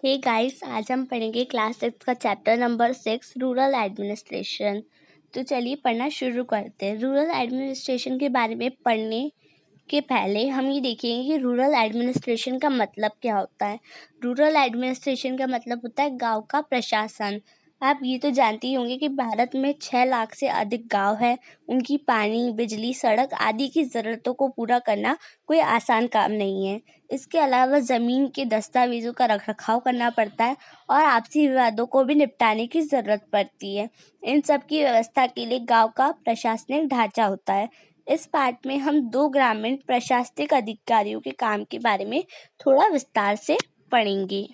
Hey guys, आज हम पढ़ेंगे क्लास 6 का चैप्टर नंबर 6 रूरल एडमिनिस्ट्रेशन। तो चलिए पढ़ना शुरू करते हैं। रूरल एडमिनिस्ट्रेशन के बारे में पढ़ने के पहले हम ये देखेंगे कि रूरल एडमिनिस्ट्रेशन का मतलब क्या होता है। रूरल एडमिनिस्ट्रेशन का मतलब होता है गांव का प्रशासन। आप ये तो जानते ही होंगे कि भारत में 6 लाख से अधिक गांव है। उनकी पानी, बिजली, सड़क आदि की ज़रूरतों को पूरा करना कोई आसान काम नहीं है। इसके अलावा ज़मीन के दस्तावेज़ों का रखरखाव करना पड़ता है और आपसी विवादों को भी निपटाने की ज़रूरत पड़ती है। इन सब की व्यवस्था के लिए गांव का प्रशासनिक ढांचा होता है। इस पाठ में हम 2 ग्रामीण प्रशासनिक अधिकारियों के काम के बारे में थोड़ा विस्तार से पढ़ेंगे।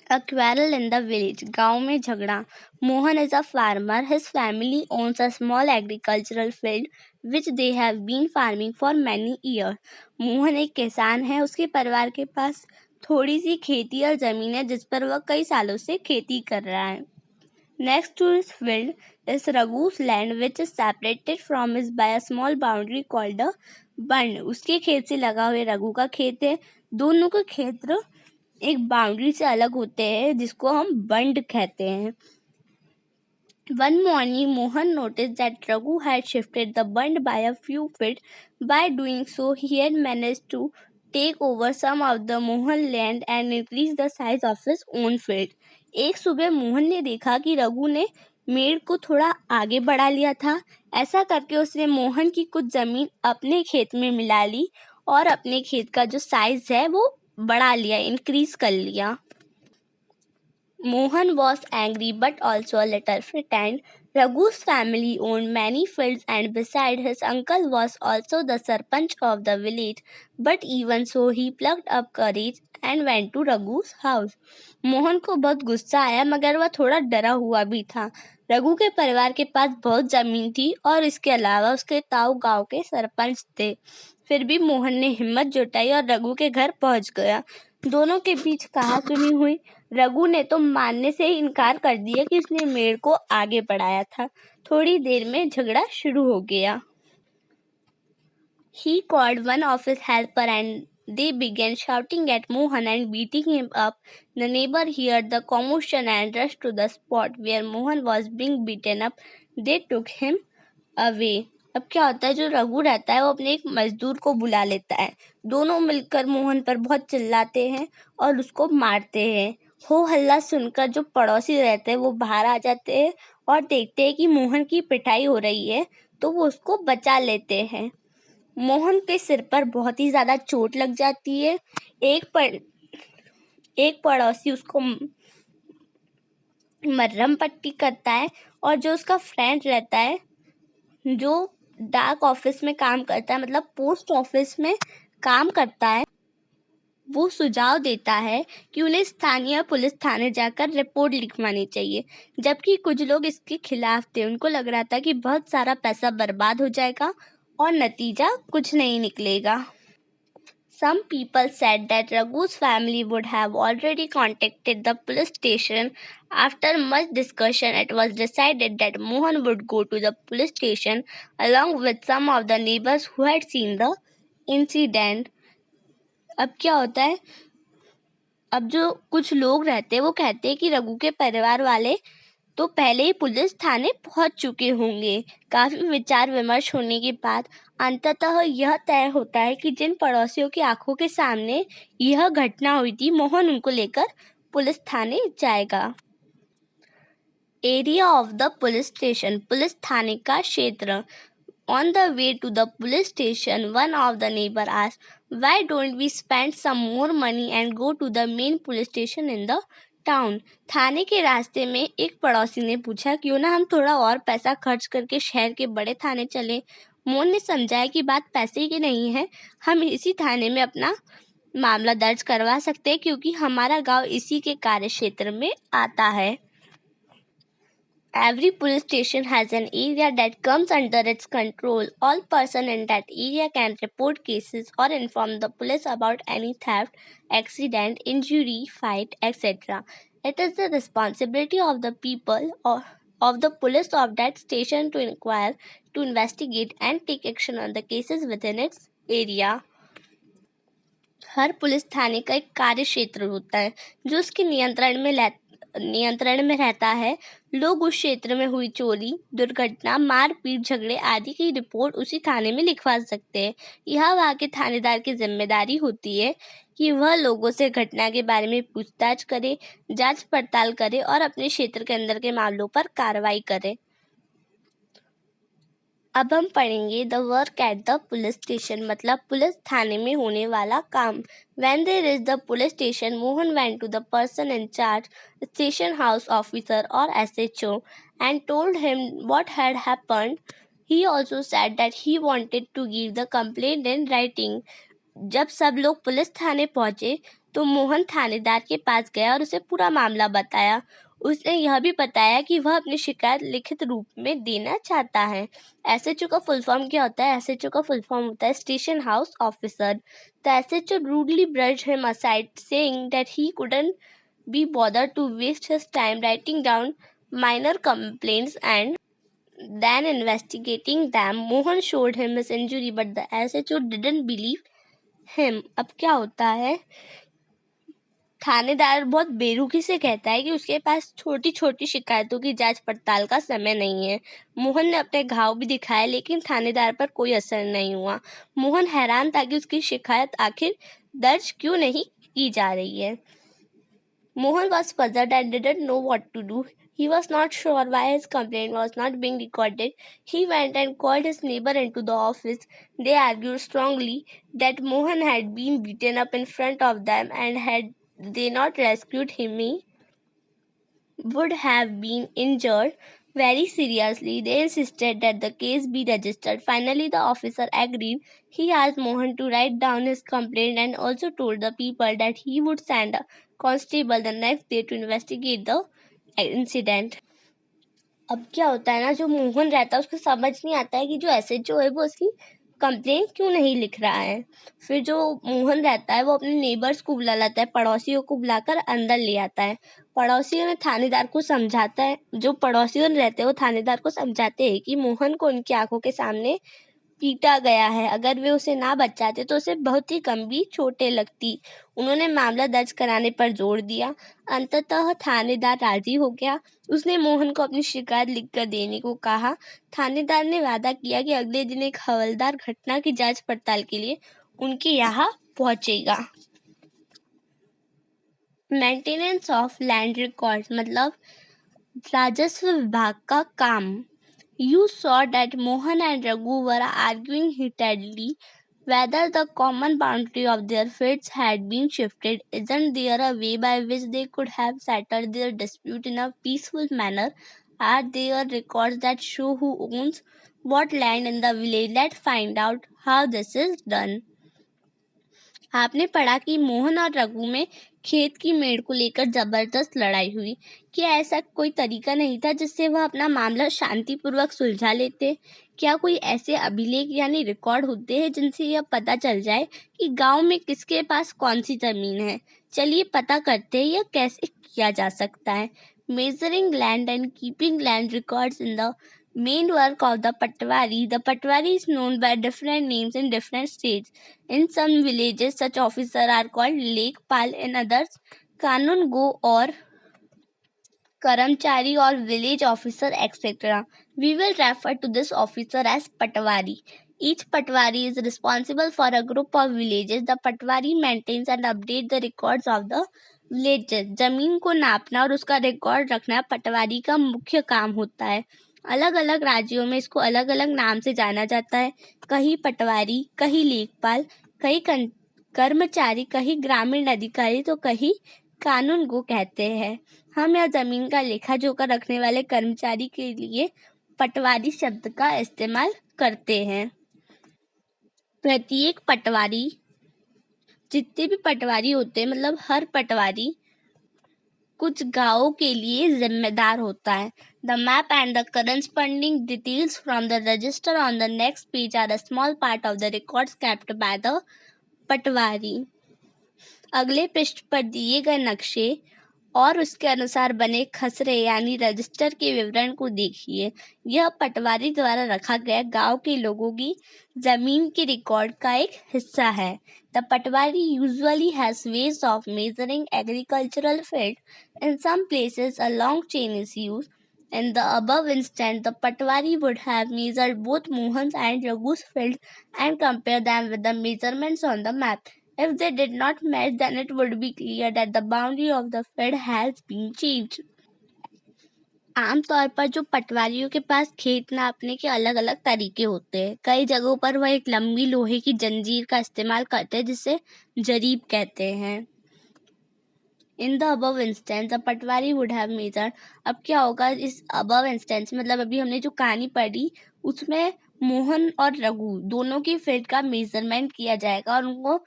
A quarrel in the village. गांव में झगड़ा. Mohan is a farmer. His family owns a small agricultural field which they have been farming for many years. Mohan एक किसान है. उसके परिवार के पास थोड़ी सी खेती और जमीन है जिस पर वह कई सालों से खेती कर रहा है. Next to his field is Raghu's land which is separated from his by a small boundary called a bund. उसके खेत से लगा हुआ रघु का खेत है. दोनों के क्षेत्र एक बाउंड्री से अलग होते हैं जिसको हम बंड कहते हैं. One morning, Mohan noticed that Raghu had shifted the bund by a few feet. By doing so, he had managed to take over some of the Mohan land and increase the size of his own field. एक सुबह मोहन ने देखा कि रघु ने मेड़ को थोड़ा आगे बढ़ा लिया था. ऐसा करके उसने मोहन की कुछ जमीन अपने खेत में मिला ली और अपने खेत का जो साइज है वो बढ़ा लिया, इंक्रीज कर लिया. Mohan was angry but also a little frightened. Raghu's family owned many fields and beside his uncle was also the sarpanch of the village. But even so he plucked up courage and went to Raghu's house. Mohan को बहुत गुस्सा आया मगर वह थोड़ा डरा हुआ भी था. रघु के परिवार के पास बहुत जमीन थी और इसके अलावा उसके ताऊ गांव के सरपंच थे. फिर भी मोहन ने हिम्मत जुटाई और रघु के घर पहुंच गया. दोनों के बीच कहासुनी हुई. रघु ने तो मानने से ही इनकार कर दिया कि उसने मेड़ को आगे बढ़ाया था. थोड़ी देर में झगड़ा शुरू हो गया. He called one of his helper and they began shouting at Mohan and beating him up. The neighbor heard the commotion and rushed to the spot where Mohan was being beaten up. They took him away. अब क्या होता है, जो रघु रहता है वो अपने एक मजदूर को बुला लेता है. दोनों मिलकर मोहन पर बहुत चिल्लाते हैं और उसको मारते हैं. हो हल्ला सुनकर जो पड़ोसी रहते हैं वो बाहर आ जाते हैं और देखते हैं कि मोहन की पिटाई हो रही है तो वो उसको बचा लेते हैं. मोहन के सिर पर बहुत ही ज्यादा चोट लग जाती है. एक पड़ोसी उसको मरहम पट्टी करता है और जो उसका फ्रेंड रहता है जो डाक ऑफिस में काम करता है, मतलब पोस्ट ऑफिस में काम करता है, वो सुझाव देता है कि उन्हें स्थानीय पुलिस थाने जाकर रिपोर्ट लिखवानी चाहिए. जबकि कुछ लोग इसके खिलाफ थे. उनको लग रहा था कि बहुत सारा पैसा बर्बाद हो जाएगा और नतीजा कुछ नहीं निकलेगा. Some people said that Raghu's family would have already contacted the police station. After much discussion, it was decided that Mohan would go to the police station along with some of the neighbors who had seen the incident. अब क्या होता है, अब जो कुछ लोग रहते हैं वो कहते हैं कि रघु के परिवार वाले तो पहले ही पुलिस थाने पहुंच चुके होंगे. काफी विचार विमर्श होने के बाद अंततः यह तय होता है कि जिन पड़ोसियों की आंखों के सामने यह घटना हुई थी, मोहन उनको लेकर पुलिस थाने जाएगा. Area of the police station. Police थाने का क्षेत्र. On the way to the police station, one of the neighbor asked, "Why don't we spend some more money and go to the main police station in the town?" थाने के रास्ते में एक पड़ोसी ने पूछा, क्यों ना हम थोड़ा और पैसा खर्च करके शहर के बड़े थाने चले. मोहन ने समझाया कि बात पैसे की नहीं है, हम इसी थाने में अपना मामला दर्ज करवा सकते हैं क्योंकि हमारा गांव इसी के कार्य क्षेत्र में आता है. Every police station has an area that comes under its control. All persons in that area can report cases or inform the police about any theft, accident, injury, fight, etc. It is the responsibility of the people or of the police of that station to inquire, to investigate and take action on the cases within its area. Her police थाने का एक कार्य क्षेत्र होता है जो उसके नियंत्रण में रहता है। लोग उस क्षेत्र में हुई चोरी, दुर्घटना, मारपीट, झगड़े आदि की रिपोर्ट उसी थाने में लिखवा सकते हैं। यह वहाँ के थानेदार की जिम्मेदारी होती है कि वह लोगों से घटना के बारे में पूछताछ करे, जांच पड़ताल करे और अपने क्षेत्र के अंदर के मामलों पर कार्रवाई करे। अब हम पढ़ेंगे the work at the police station, मतलब पुलिस थाने में होने वाला काम। When they reached the police station, Mohan went to the person in charge, station house officer or SHO, and told him what had happened. He also said that he wanted to give the complaint in writing. जब सब लोग police थाने पहुंचे तो मोहन थानेदार के पास गया और उसे पूरा मामला बताया। उसने यह भी बताया कि वह अपनी शिकायत लिखित रूप में देना चाहता है। एसएचओ का फुल फॉर्म क्या होता है? एसएचओ का फुल फॉर्म होता है station house officer. The SHO rudely brushed him aside, saying that he couldn't be bothered to waste his time writing down minor complaints and then investigating them. Mohan showed him his injury, but the SHO didn't believe him. अब क्या होता है, थानेदार बहुत बेरुखी से कहता है कि उसके पास छोटी छोटी शिकायतों की जांच पड़ताल का समय नहीं है। मोहन ने अपने घाव भी दिखाए लेकिन थानेदार पर कोई असर नहीं हुआ। मोहन हैरान था कि उसकी शिकायत आखिर दर्ज क्यों नहीं की जा रही है। Mohan was puzzled and didn't know what to do. He was not sure why his complaint was not being recorded. He went and called his neighbor into the office. They argued strongly that Mohan had been beaten up in front of them and had they not rescued him, he would have been injured very seriously. They insisted that the case be registered. Finally, the officer agreed. He asked Mohan to write down his complaint and also told the people that he would send a constable the next day to investigate the incident. अब क्या होता है ना, जो मोहन रहता है उसको समझ नहीं आता है कि जो एसएचओ है वो उसकी कंप्लेंट क्यों नहीं लिख रहा है। फिर जो मोहन रहता है वो अपने नेबर्स को बुला लाता है, पड़ोसियों को बुलाकर अंदर ले आता है। पड़ोसियों ने थानेदार को समझाता है, जो पड़ोसियों रहते हैं वो थानेदार को समझाते हैं कि मोहन को उनकी आंखों के सामने पीटा गया है, अगर वे उसे ना बचाते तो उसे बहुत ही गंभीर चोटें लगती। उन्होंने मामला दर्ज कराने पर जोर दिया। अंततः थानेदार राजी हो गया। उसने मोहन को अपनी शिकायत लिखकर देने को कहा। थानेदार ने वादा किया कि अगले दिन एक हवलदार घटना की जांच पड़ताल के लिए उनके यहाँ पहुंचेगा। मेंटेनेंस ऑफ लैंड रिकॉर्ड्स, मतलब राजस्व विभाग का काम। You saw that Mohan and Raghu were arguing heatedly whether the common boundary of their fields had been shifted. Isn't there a way by which they could have settled their dispute in a peaceful manner? Are there records that show who owns what land in the village? Let's find out how this is done. आपने पढ़ा कि मोहन और रघु में खेत की मेड़ को लेकर जबरदस्त लड़ाई हुई। क्या ऐसा कोई तरीका नहीं था जिससे वह अपना मामला शांतिपूर्वक सुलझा लेते? क्या कोई ऐसे अभिलेख यानी रिकॉर्ड होते हैं जिनसे यह पता चल जाए कि गांव में किसके पास कौन सी जमीन है? चलिए पता करते हैं यह कैसे किया जा सकता है। Measuring land and keeping land records in the main work of the Patwari. The Patwari is known by different names in different states. In some villages, such officers are called Lekpal, in others, Kanungo or Karamchari or village officer, etc. We will refer to this officer as Patwari. Each Patwari is responsible for a group of villages. The Patwari maintains and updates the records of the villages. जमीन को नापना और उसका record रखना पटवारी का मुख्य काम होता है। अलग अलग राज्यों में इसको अलग अलग नाम से जाना जाता है। कहीं पटवारी, कहीं लेखपाल, कहीं कर्मचारी, कहीं ग्रामीण अधिकारी तो कहीं कानून को कहते हैं। हम यह जमीन का लेखा जोखा रखने वाले कर्मचारी के लिए पटवारी शब्द का इस्तेमाल करते हैं। प्रत्येक पटवारी, जितने भी पटवारी होते हैं, मतलब हर पटवारी कुछ गांवों के लिए जिम्मेदार होता है। The map and the corresponding details from the register on the next page are a small part of the records kept by the पटवारी। अगले पृष्ठ पर दिए गए नक्शे और उसके अनुसार बने खसरे यानी रजिस्टर के विवरण को देखिए। यह पटवारी द्वारा रखा गया गांव के लोगों की जमीन के रिकॉर्ड का एक हिस्सा है। The patwari usually has ways of measuring agricultural field. In some places, a long chain is used. In the above instance, the patwari would have measured both Mohan's and Raghu's field and compared them with the measurements on the map. If they did not match, then it would be clear that the boundary of the field has been changed. आमतौर पर जो पटवारियों के पास खेत नापने के अलग अलग तरीके होते हैं। कई जगहों पर वह एक लंबी लोहे की जंजीर का इस्तेमाल करते हैं जिसे जरीब कहते हैं। In the above instance the Patwari would have measured. अब क्या होगा इस अबव इंस्टेंस मतलब अभी हमने जो कहानी पढ़ी उसमें मोहन और रघु दोनों की फील्ड का मेजरमेंट किया जाएगा और उनको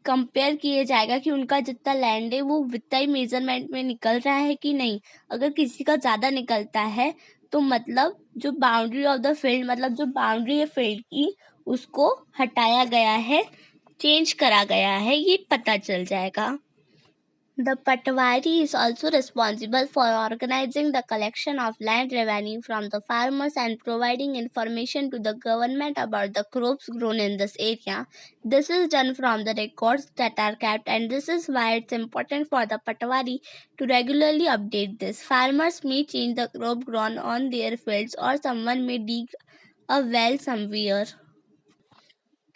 कंपेयर किया जाएगा कि उनका जितना लैंड है वो उतना ही मेजरमेंट में निकल रहा है कि नहीं। अगर किसी का ज़्यादा निकलता है तो मतलब जो बाउंड्री ऑफ द फील्ड मतलब जो बाउंड्री है फील्ड की उसको हटाया गया है, चेंज करा गया है, ये पता चल जाएगा। The Patwari is also responsible for organizing the collection of land revenue from the farmers and providing information to the government about the crops grown in this area. This is done from the records that are kept, and this is why it's important for the Patwari to regularly update this. Farmers may change the crop grown on their fields, or someone may dig a well somewhere.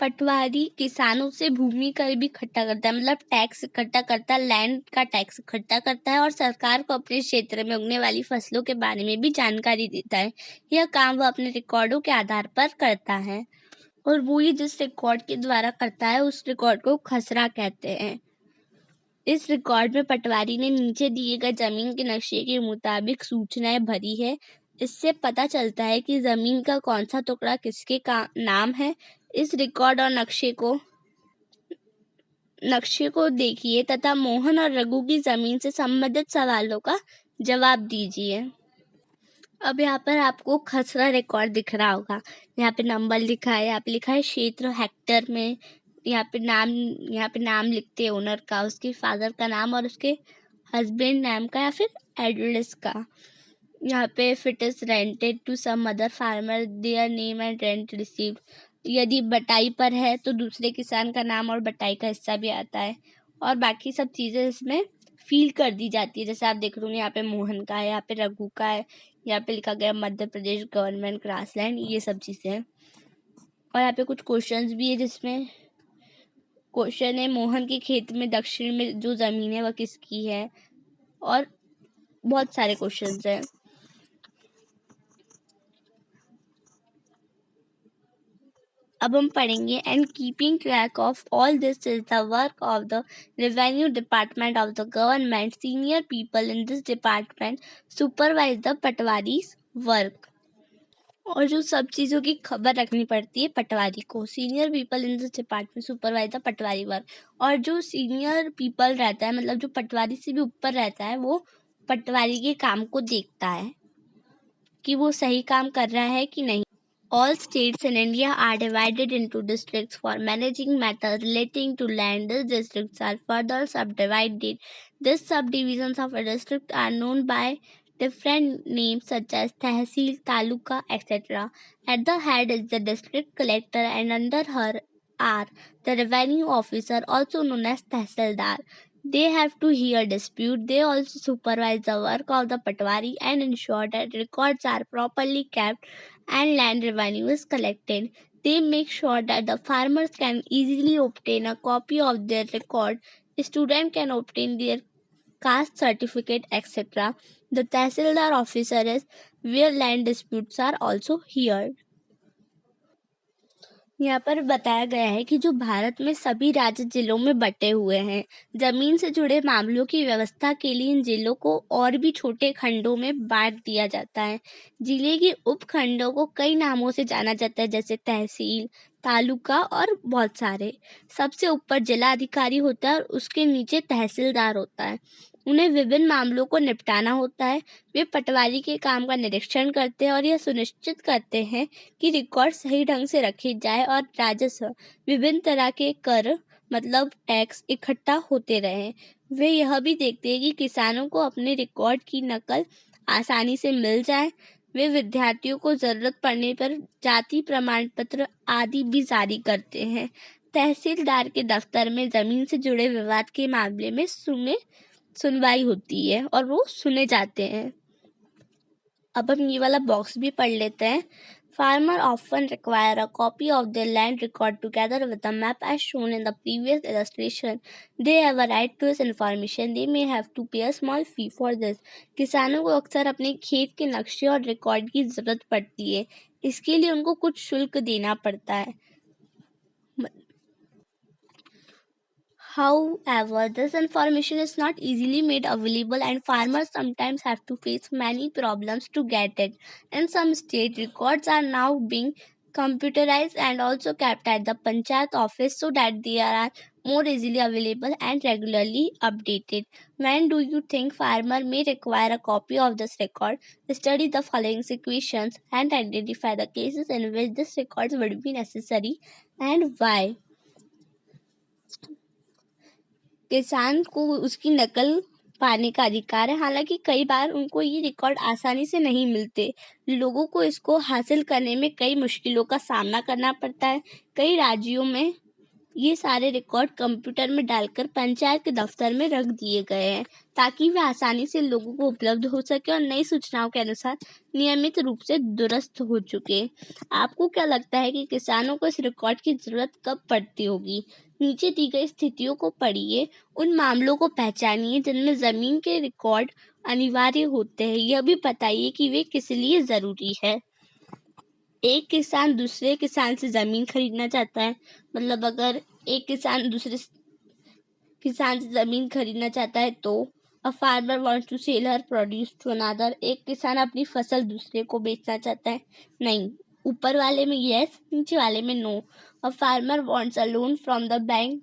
पटवारी किसानों से भूमि कर भी इकट्ठा करता है मतलब tax इकट्ठा करता है, लैंड का टैक्स इकट्ठा करता है और सरकार को अपने क्षेत्र में उगने वाली फसलों के बारे में भी जानकारी देता है। यह काम वह अपने रिकॉर्डों के आधार पर करता है और वो ये जिस रिकॉर्ड के द्वारा करता है उस रिकॉर्ड को खसरा कहते हैं। इस रिकॉर्ड में पटवारी ने नीचे दिए गए जमीन के नक्शे के मुताबिक सूचनाएं भरी है। इससे पता चलता है कि जमीन का कौन सा टुकड़ा किसके नाम है। इस रिकॉर्ड और नक्शे को देखिए तथा मोहन और रघु की जमीन से संबंधित सवालों का जवाब दीजिए। अब यहाँ पर आपको खसरा रिकॉर्ड दिख रहा होगा। यहाँ पे नंबर लिखा है, यहाँ पे लिखा है क्षेत्र हेक्टर में। यहाँ पे नाम लिखते हैं ओनर का, उसके फादर का नाम और उसके हस्बैंड नाम का या फिर एड्रेस का। यहाँ पे if it is rented to some other farmer their name and rent received. यदि बटाई पर है तो दूसरे किसान का नाम और बटाई का हिस्सा भी आता है और बाकी सब चीज़ें इसमें फील कर दी जाती है। जैसे आप देख रहे हो यहाँ पे मोहन का है, यहाँ पे रघु का है, यहाँ पे लिखा गया मध्य प्रदेश गवर्नमेंट ग्रासलैंड, ये सब चीज़ें हैं। और यहाँ पे कुछ क्वेश्चंस भी है जिसमें क्वेश्चन है मोहन के खेत में दक्षिण में जो ज़मीन है वह किसकी है और बहुत सारे क्वेश्चंस हैं। अब हम पढ़ेंगे and keeping track of all this is the work of the revenue department of the government. Senior people in this department supervise the patwaris work. और जो सब चीज़ों की खबर रखनी पड़ती है पटवारी को। Senior people in this department supervise the Patwari work. और जो सीनियर पीपल रहता है मतलब जो पटवारी से भी ऊपर रहता है वो पटवारी के काम को देखता है कि वो सही काम कर रहा है कि नहीं। All states in India are divided into districts for managing matters relating to land. These districts are further subdivided. These subdivisions of a district are known by different names such as Tehsil, Taluka, etc. At the head is the district collector and under her are the revenue officer also known as Tehsildar. They have to hear dispute. They also supervise the work of the Patwari and ensure that records are properly kept and land revenue is collected. They make sure that the farmers can easily obtain a copy of their record. A student can obtain their caste certificate, etc. The Tehsildar officer is where land disputes are also heard. यहाँ पर बताया गया है कि जो भारत में सभी राज्य जिलों में बटे हुए हैं, जमीन से जुड़े मामलों की व्यवस्था के लिए इन जिलों को और भी छोटे खंडों में बांट दिया जाता है। जिले के उपखंडों को कई नामों से जाना जाता है जैसे तहसील, तालुका और बहुत सारे। सबसे ऊपर जिला अधिकारी होता है और उसके नीचे तहसीलदार होता है। उन्हें विभिन्न मामलों को निपटाना होता है। वे पटवारी के काम का निरीक्षण करते हैं और यह सुनिश्चित करते हैं कि रिकॉर्ड सही ढंग से रखे जाए और राजस्व विभिन्न तरह के कर मतलब टैक्स इकट्ठा होते रहे। वे यह भी देखते हैं कि किसानों को अपने रिकॉर्ड की नकल आसानी से मिल जाए। वे विद्यार्थियों को जरूरत पड़ने पर जाति प्रमाण पत्र आदि भी जारी करते हैं। तहसीलदार के दफ्तर में जमीन से जुड़े विवाद के मामले में सुनवाई होती है और वो सुने जाते हैं। अब हम ये वाला बॉक्स भी पढ़ लेते हैं। Farmer often require a copy of their land record together with the map as shown in the previous illustration. They have a right to this information. They may have to pay a small fee for this. किसानों को अक्सर अपने खेत के नक्शे और record की जरूरत पड़ती है, इसके लिए उनको कुछ शुल्क देना पड़ता है। However, this information is not easily made available and farmers sometimes have to face many problems to get it. In some states, records are now being computerized and also kept at the panchayat office so that they are more easily available and regularly updated. When do you think farmer may require a copy of this record? Study the following situations and identify the cases in which this records would be necessary and why. किसान को उसकी नकल पाने का अधिकार है, हालांकि कई बार उनको ये रिकॉर्ड आसानी से नहीं मिलते। लोगों को इसको हासिल करने में कई मुश्किलों का सामना करना पड़ता है। कई राज्यों में ये सारे रिकॉर्ड कंप्यूटर में डालकर पंचायत के दफ्तर में रख दिए गए हैं ताकि वे आसानी से लोगों को उपलब्ध हो सके और नई सूचनाओं के अनुसार नियमित रूप से दुरुस्त हो चुके। आपको क्या लगता है कि किसानों को इस रिकॉर्ड की जरूरत कब पड़ती होगी? नीचे दी गई स्थितियों को पढ़िए, उन मामलों को पहचानिए जिनमें जमीन के रिकॉर्ड अनिवार्य होते हैं। यह भी बताइए कि वे किस लिए जरूरी है। एक किसान दूसरे किसान से जमीन खरीदना चाहता है, मतलब अगर एक किसान दूसरे किसान से जमीन खरीदना चाहता है तो a farmer wants to sell her produce to another. एक किसान अपनी फसल दूसरे को बेचना चाहता है। नहीं, ऊपर वाले में यस, नीचे वाले में no. A farmer wants a loan from the bank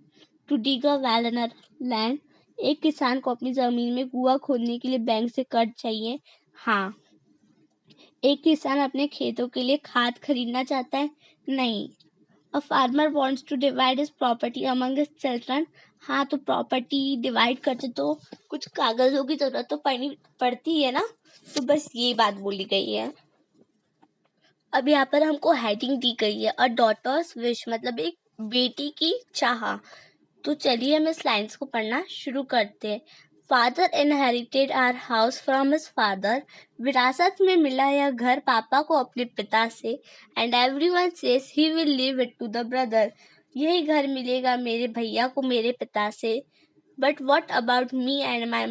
to dig a well in land. एक किसान को अपनी जमीन में कुआं खोदने के लिए बैंक से कर्ज चाहिए। हाँ। एक किसान अपने खेतों के लिए खाद खरीदना चाहता है। नहीं। A farmer wants to divide his property among his children. हाँ, तो प्रॉपर्टी डिवाइड करते तो कुछ कागजों की जरूरत तो पड़ती है ना, तो बस ये बात बोली गई है। अब यहाँ पर हमको हेडिंग दी गई है अ डॉटर्स विश, मतलब एक बेटी की चाह। तो चलिए हम इस लाइन्स को पढ़ना शुरू करते हैं। Father inherited our house from his father. विरासत में मिला यह घर पापा को अपने पिता से। And everyone says he will leave it to the brother. यही घर मिलेगा मेरे भैया को मेरे पिता से। But what about me and my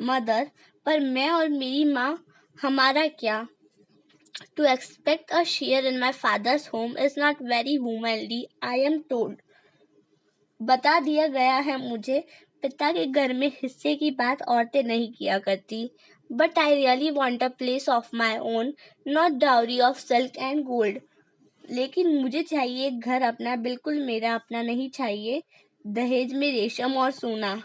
mother? पर मैं और मेरी माँ, हमारा क्या? To expect a share in my father's home is not very womanly, I am told. बता दिया गया है मुझे, पिता के घर में हिस्से की बात औरतें नहीं किया करती। But I really want a place of my own, not dowry of silk and gold. लेकिन मुझे चाहिए एक घर अपना, बिल्कुल मेरा अपना नहीं चाहिए दहेज में रेशम और सोना।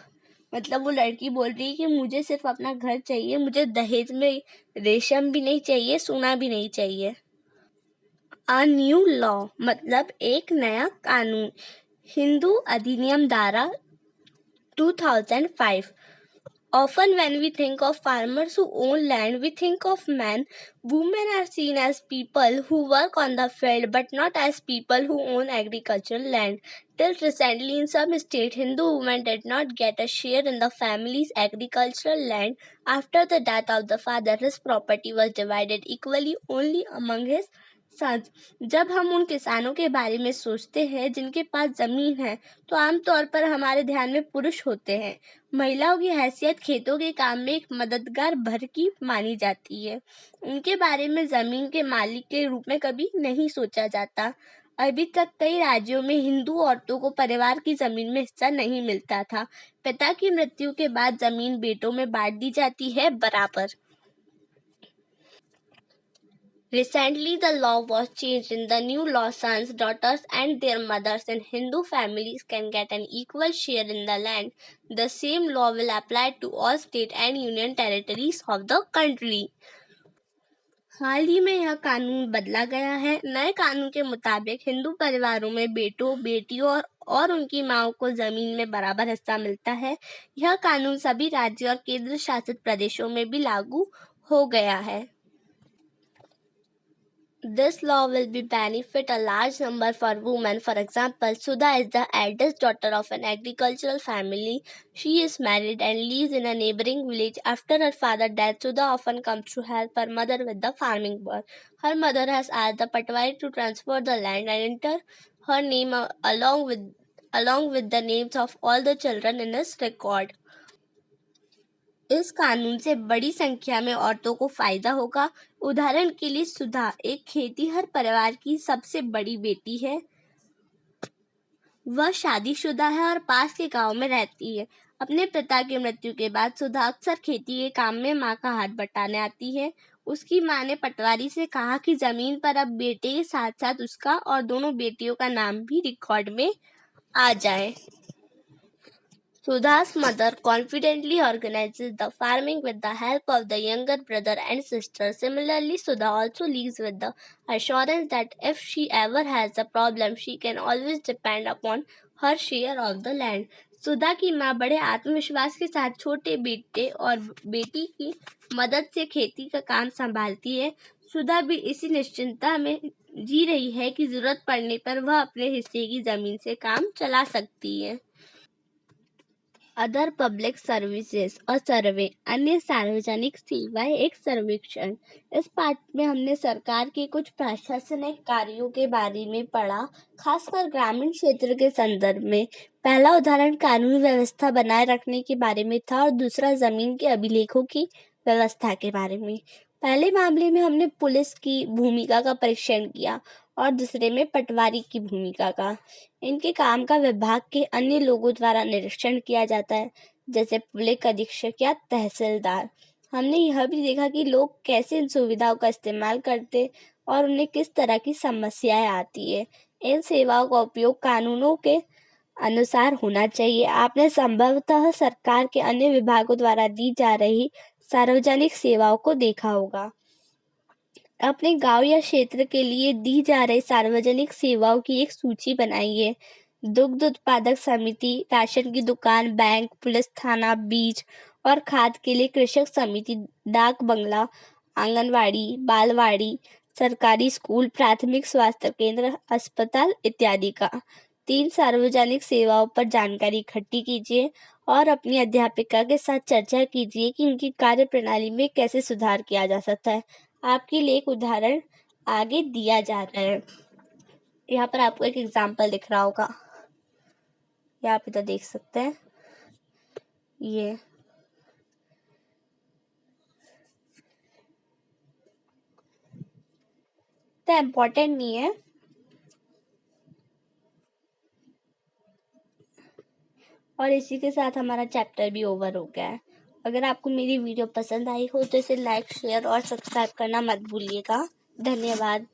मतलब वो लड़की बोल रही है कि मुझे सिर्फ अपना घर चाहिए, मुझे दहेज में रेशम भी नहीं चाहिए, सोना भी नहीं चाहिए। अ न्यू लॉ मतलब एक नया कानून। हिंदू अधिनियम धारा 2005। Often when we think of farmers who own land, we think of men. Women are seen as people who work on the field, but not as people who own agricultural land. Till recently, in some states, Hindu women did not get a share in the family's agricultural land. After the death of the father, his property was divided equally only among his sons. जब हम उन किसानों के बारे में सोचते हैं जिनके पास जमीन है, तो आमतौर पर हमारे ध्यान में पुरुष होते हैं। महिलाओं की हैसियत खेतों के काम में एक मददगार भर की मानी जाती है। उनके बारे में जमीन के मालिक के रूप में कभी नहीं सोचा जाता। अभी तक कई राज्यों में हिंदू औरतों को परिवार की जमीन में हिस्सा नहीं मिलता था। पिता की मृत्यु के बाद जमीन बेटों में बांट दी जाती है बराबर। Recently, the law was changed. In the new law, sons, daughters, and their mothers in Hindu families can get an equal share in the land. The same law will apply to all state and union territories of the country. हाल ही में यह कानून बदला गया है। नए कानून के मुताबिक हिंदू परिवारों में बेटों, बेटियों और उनकी माओं को जमीन में बराबर हिस्सा मिलता है। यह कानून सभी राज्यों और केंद्र शासित प्रदेशों में भी लागू हो गया है। This law will be benefit a large number for women. For example, Sudha is the eldest daughter of an agricultural family. She is married and lives in a neighboring village. After her father's death, Sudha often comes to help her mother with the farming work. Her mother has asked the Patwari to transfer the land and enter her name along with the names of all the children in his record. इस कानून से बड़ी संख्या में औरतों को फायदा होगा। उदाहरण के लिए सुधा एक खेतीहर परिवार की सबसे बड़ी बेटी है। वह शादीशुदा है और पास के गांव में रहती है। अपने पिता की मृत्यु के बाद सुधा अक्सर खेती के काम में मां का हाथ बटाने आती है। उसकी मां ने पटवारी से कहा कि जमीन पर अब बेटे के साथ साथ उसका और दोनों बेटियों का नाम भी रिकॉर्ड में आ जाए। Sudha's mother confidently organizes the farming with the help of the younger brother and sister. Similarly, Sudha also lives with the assurance that if she ever has a problem, she can always depend upon her share of the land. सुधा की माँ बड़े आत्मविश्वास के साथ छोटे बेटे और बेटी की मदद से खेती का काम संभालती है। सुधा भी इसी निश्चिंता में जी रही है कि जरूरत पड़ने पर वह अपने हिस्से की जमीन से काम चला सकती है। अदर पब्लिक सर्विसेज और सर्वे, अन्य सार्वजनिक सेवाएं एक सर्वेक्षण। इस पाठ में हमने सरकार के कुछ प्रशासनिक कार्यों के बारे में पढ़ा, खासकर ग्रामीण क्षेत्र के संदर्भ में। पहला उदाहरण कानूनी व्यवस्था बनाए रखने के बारे में था और दूसरा जमीन के अभिलेखों की व्यवस्था के बारे में। पहले मामले में हमने पुलिस की भूमिका का परीक्षण किया और दूसरे में पटवारी की भूमिका का। इनके काम का विभाग के अन्य लोगों द्वारा निरीक्षण किया जाता है, जैसे पुलिस अधीक्षक या तहसीलदार। हमने यह भी देखा कि लोग कैसे इन सुविधाओं का इस्तेमाल करते और उन्हें किस तरह की समस्याएं आती है। इन सेवाओं का उपयोग कानूनों के अनुसार होना चाहिए। आपने संभवतः सरकार के अन्य विभागों द्वारा दी जा रही सार्वजनिक सेवाओं को देखा होगा। अपने गांव या क्षेत्र के लिए दी जा रही सार्वजनिक सेवाओं की एक सूची बनाइए। दुग्ध उत्पादक समिति, राशन की दुकान, बैंक, पुलिस थाना, बीज और खाद के लिए कृषक समिति, डाक बंगला, आंगनवाड़ी, बालवाड़ी, सरकारी स्कूल, प्राथमिक स्वास्थ्य केंद्र, अस्पताल इत्यादि का। 3 सार्वजनिक सेवाओं पर जानकारी इकट्ठी कीजिए और अपनी अध्यापिका के साथ चर्चा कीजिए कि उनकी कार्य प्रणाली में कैसे सुधार किया जा सकता है। आपके लिए एक उदाहरण आगे दिया जा रहा है। यहाँ पर आपको एक एग्जाम्पल दिख रहा होगा, यहाँ पे तो देख सकते हैं। ये तो इम्पोर्टेंट नहीं है और इसी के साथ हमारा चैप्टर भी ओवर हो गया है। अगर आपको मेरी वीडियो पसंद आई हो तो इसे लाइक, शेयर और सब्सक्राइब करना मत भूलिएगा। धन्यवाद।